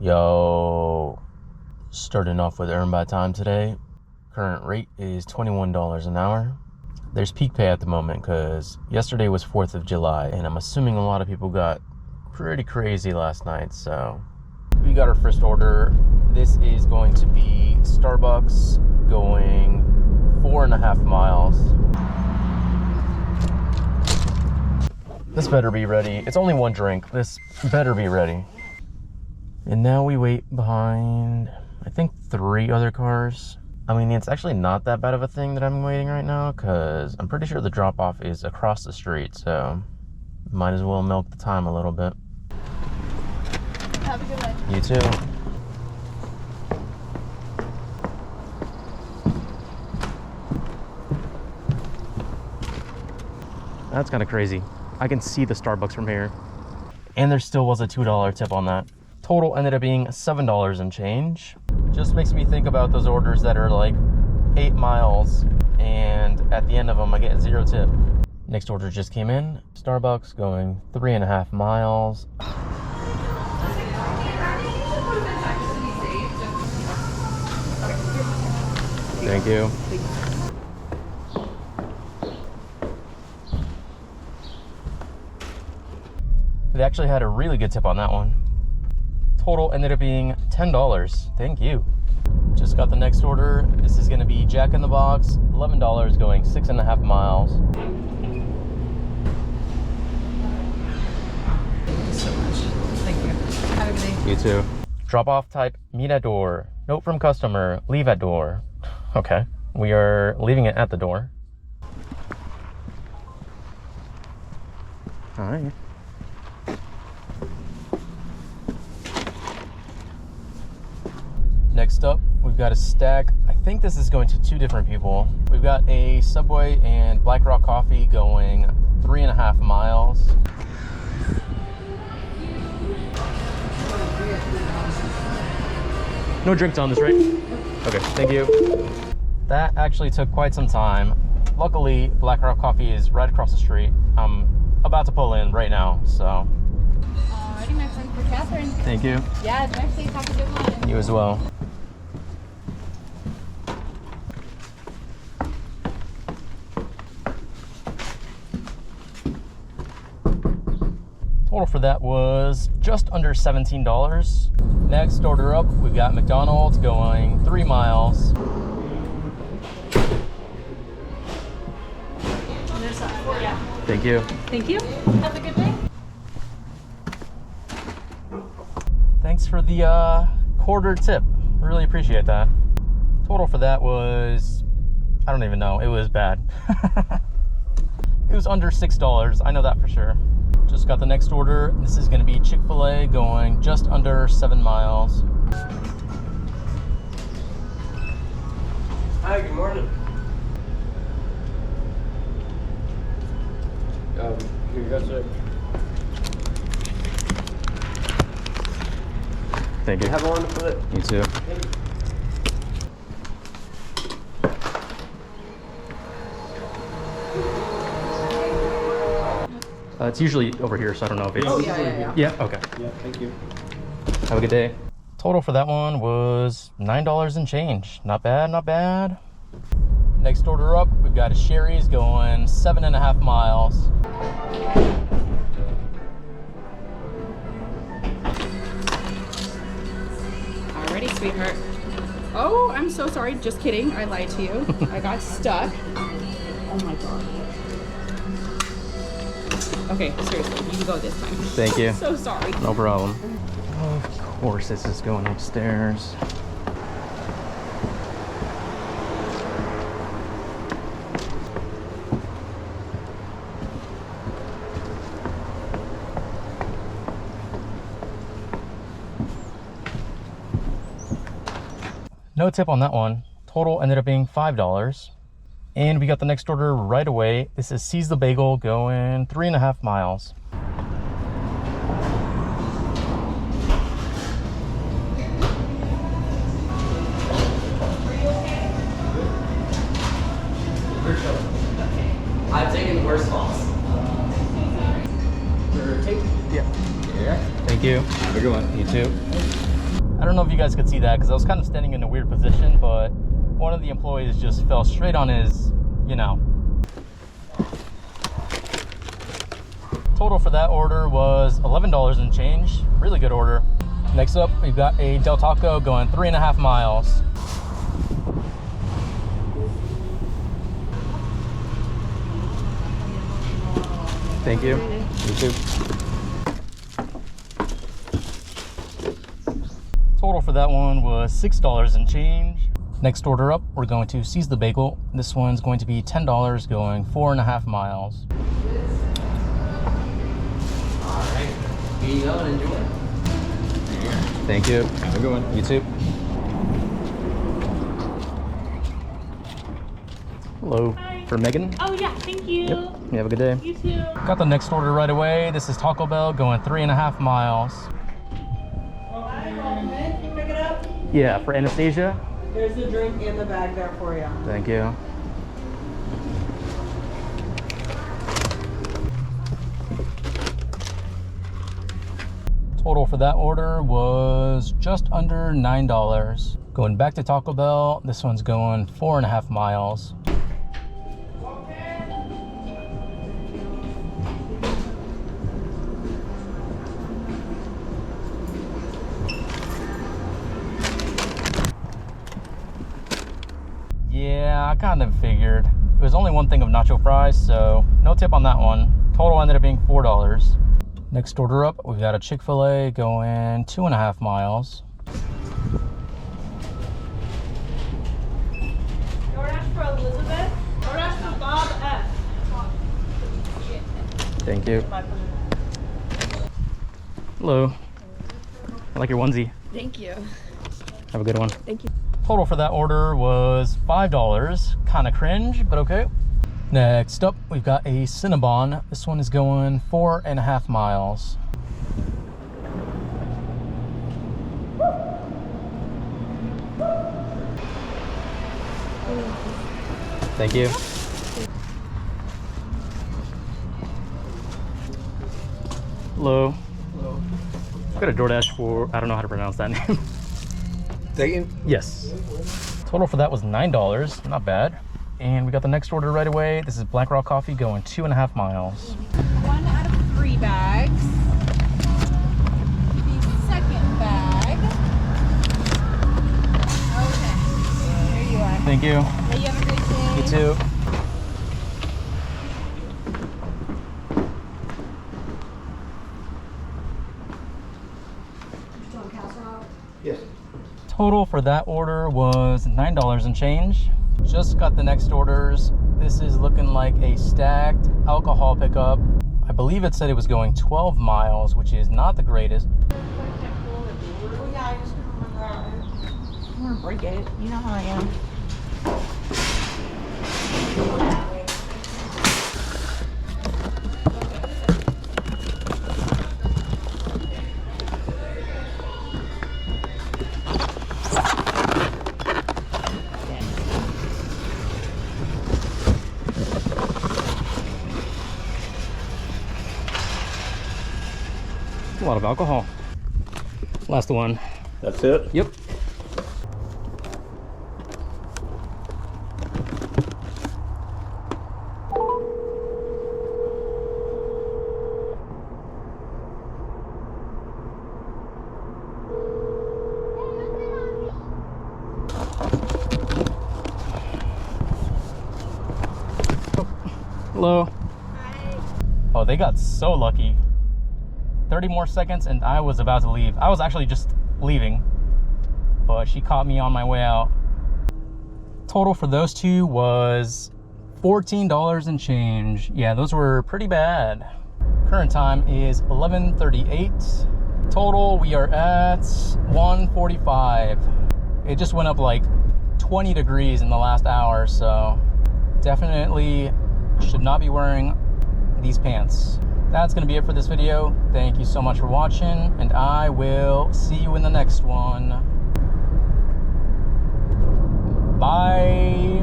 Yo, starting off with earn by time today. Current rate is $21 an hour. There's peak pay at the moment because yesterday was 4th of July and I'm assuming a lot of people got pretty crazy last night. So we got our first order. This is going to be Starbucks going 4.5 miles. This better be ready. It's only one drink. This better be ready. And now we wait behind, I think, 3 other cars. I mean, it's actually not that bad of a thing that I'm waiting right now because I'm pretty sure the drop-off is across the street, so might as well milk the time a little bit. Have a good one. You too. That's kind of crazy. I can see the Starbucks from here. And there still was a $2 tip on that. Total ended up being $7 and change. Just makes me think about those orders that are like 8 miles and at the end of them I get 0 tip. Next order just came in. Starbucks going 3.5 miles. Thank you. They actually had a really good tip on that one. Total ended up being $10. Thank you. Just got the next order. This is going to be Jack in the Box, $11 going 6.5 miles. Thank you so much. Thank you. Have a good day. You too. Drop off type, meet at door. Note from customer, leave at door. Okay, we are leaving it at the door. All right. Next up, we've got a stack. I think this is going to 2 different people. We've got a Subway and Black Rock Coffee going 3.5 miles. No drinks on this, right? Okay, thank you. That actually took quite some time. Luckily, Black Rock Coffee is right across the street. I'm about to pull in right now, so. Alrighty, my friend, for Catherine. Thank you. Yeah, drive safe. Have a good one. You as well. Total for that was just under $17. Next order up, we've got McDonald's going 3 miles. Thank you. Thank you. Have a good day. Thanks for the quarter tip. Really appreciate that. Total for that was, I don't even know. It was bad. It was under $6. I know that for sure. Just got the next order. This is going to be Chick-fil-A going just under 7 miles. Hi, good morning. Here you go, sir. Thank you. Have a wonderful day. You too. It's usually over here, so I don't know if it's... Oh, yeah. Yeah, okay. Yeah, thank you. Have a good day. Total for that one was $9 and change. Not bad, not bad. Next order up, we've got a Sherry's going 7.5 miles. Alrighty, sweetheart. Oh, I'm so sorry. Just kidding. I lied to you. I got stuck. Oh my god. Okay, seriously, you can go this time. Thank you. So sorry. No problem. Of course, this is going upstairs. No tip on that one. Total ended up being $5. And we got the next order right away. This is Seize the Bagel going 3.5 miles. I've taken worse falls. Yeah. Thank you. Have a good one. You too. I don't know if you guys could see that because I was kind of standing in a weird position, but one of the employees just fell straight on his, you know. Total for that order was $11 and change. Really good order. Next up, we've got a Del Taco going 3.5 miles. Thank you. You too. Total for that one was $6 and change. Next order up, we're going to Seize the Bagel. This one's going to be $10 going 4.5 miles. Alright. Here you go and enjoy. Thank you. Have a good one. You too. Hello. Hi. For Megan. Oh yeah, thank you. Yep. You have a good day. You too. Got the next order right away. This is Taco Bell going 3.5 miles. Can you pick it up? Yeah, for Anastasia. There's a drink in the bag there for you. Thank you. Total for that order was just under $9. Going back to Taco Bell, this one's going 4.5 miles. Yeah, I kind of figured. It was only one thing of nacho fries, so no tip on that one. Total ended up being $4. Next order up, we've got a Chick-fil-A going 2.5 miles. DoorDash for Elizabeth. DoorDash for Bob F. Thank you. Hello. I like your onesie. Thank you. Have a good one. Thank you. Total for that order was $5. Kind of cringe, but okay. Next up, we've got a Cinnabon. This one is going 4.5 miles. Thank you. Hello. Hello. I've got a DoorDash for, I don't know how to pronounce that name. Dayton? Yes. Total for that was $9, not bad. And we got the next order right away. This is Black Rock Coffee going 2.5 miles. 1 out of 3 bags. The second bag. Okay. Here you are. Thank you. Hey, you have a great day. You too. Yes. Total for that order was $9 and change. Just got the next orders. This is looking like a stacked alcohol pickup. I believe it said it was going 12 miles, which is not the greatest. Oh yeah, I just remember that. I'm gonna break it. You know how I am. A lot of alcohol. Last one. That's it? Yep. Hello. Hi. Oh, they got so lucky. 30 more seconds and I was about to leave. I was actually just leaving, but she caught me on my way out. Total for those two was $14 and change. Yeah, those were pretty bad. Current time is 11:38. Total, we are at 145. It just went up like 20 degrees in the last hour, so definitely should not be wearing these pants. That's gonna be it for this video. Thank you so much for watching, and I will see you in the next one. Bye.